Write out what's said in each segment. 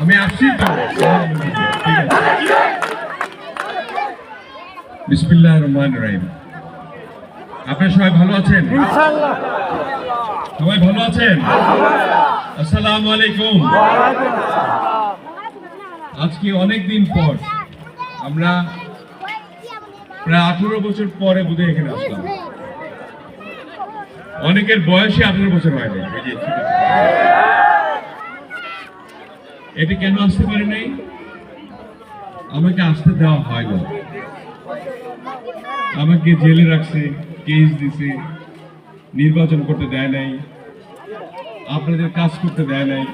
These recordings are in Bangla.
আমি আসছি তো। বিসমিল্লাহির রহমানির রহিম। আপনারা সবাই ভালো আছেন? সবাই ভালো আছেন? আসসালামু আলাইকুম। আজকে অনেকদিন পর আমরা প্রায় 18 বছর পরে বোধহয় এখানে আসলাম। অনেকের বয়সে 18 বছর হয় না। এটি কেন আসতে পারে নাই? আমাকে আসতে দেওয়া হয় না। আমাকে জেলে রাখছে, কেস দিছে, নির্বাচন করতে দেয় নাই, আপনাদের কাজ করতে দেয় নাই।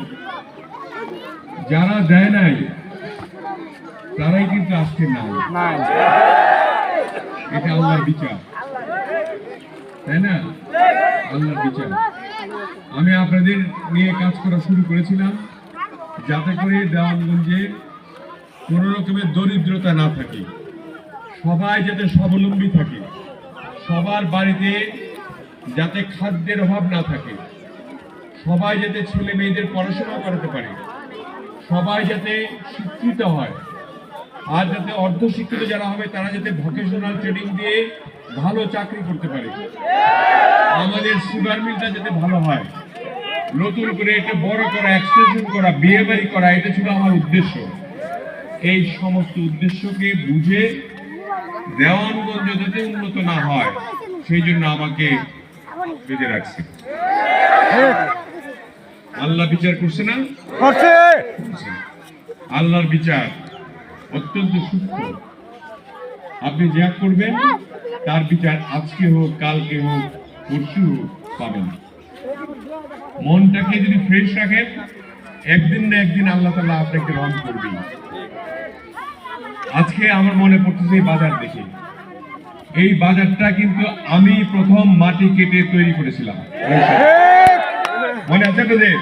যারা দেয় নাই তারাই কিন্তু আসছে না। এটা আল্লাহর বিচার, তাই না? আল্লাহর বিচার। আমি আপনাদের নিয়ে কাজ করা শুরু করেছিলাম যাতে করে দেওয়ানগঞ্জে কোন রকমের দরিদ্রতা না থাকে, সবাই যাতে স্বাবলম্বী থাকে, সবার বাড়িতে যাতে খাদ্যের অভাব না থাকে, সবাই যাতে ছেলে মেয়েদের পড়াশোনা করাতে পারে, সবাই যাতে শিক্ষিত হয়, আর যাতে অর্ধশিক্ষিত যারা হবে তারা যাতে ভোকেশনাল ট্রেনিং দিয়ে ভালো চাকরি করতে পারে, আমাদের সুগার মিলটা যাতে ভালো হয়, নতুন করে এটা বড় করা, এক্সটেনশন করা, বিয়ে বাড়ি করা, এটা ছিল আমার উদ্দেশ্য। এই সমস্ত উদ্দেশ্যকে বুঝে দেওয়ানগঞ্জ যাতে উন্নত না হয় সেই জন্য আমাকে বেঁধে রাখছে। আল্লাহ বিচার করছে না? আল্লাহর বিচার অত্যন্ত সূক্ষ্ম। আপনি যা করবেন তার বিচার আজকে হোক, কালকে হোক, পরশু হোক পাবেন। মনটাকে যদি ফ্রেশ রাখেন, একদিন না একদিন আল্লাহ তাআলা আপনাকে রহম করবেন। আজকে আমার মনে পড়তেছে এই বাজার দেখে। এই বাজারটা কিন্তু আমি প্রথম মাটি কেটে তৈরি করেছিলাম। মনে আছে আপনাদের?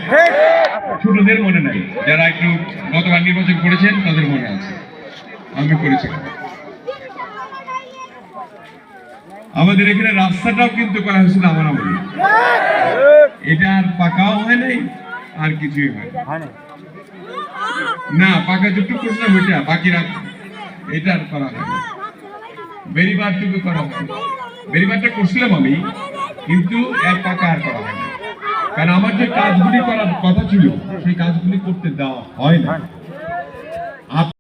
ছোটদের মনে নাই, যারা একটু গতবার নির্বাচন করেছেন তাদের মনে আছে, আমি করেছিলাম। আমাদের এখানে রাস্তাটাও কিন্তু করা হয়েছিল আমার আমলে। এটা আর পাকাও হয় নাই, আর কিছুই হয় না। পাকা যতটুকু করছিলাম ওইটা, বাকি এটা আর করা হয় না। বেরিবারটুকু করা হয়, বেরিবারটা করছিলাম আমি, কিন্তু এর পাকা আর করা হয় না। কারণ আমার যে কাজগুলি করার কথা ছিল সেই কাজগুলি করতে দেওয়া হয় না।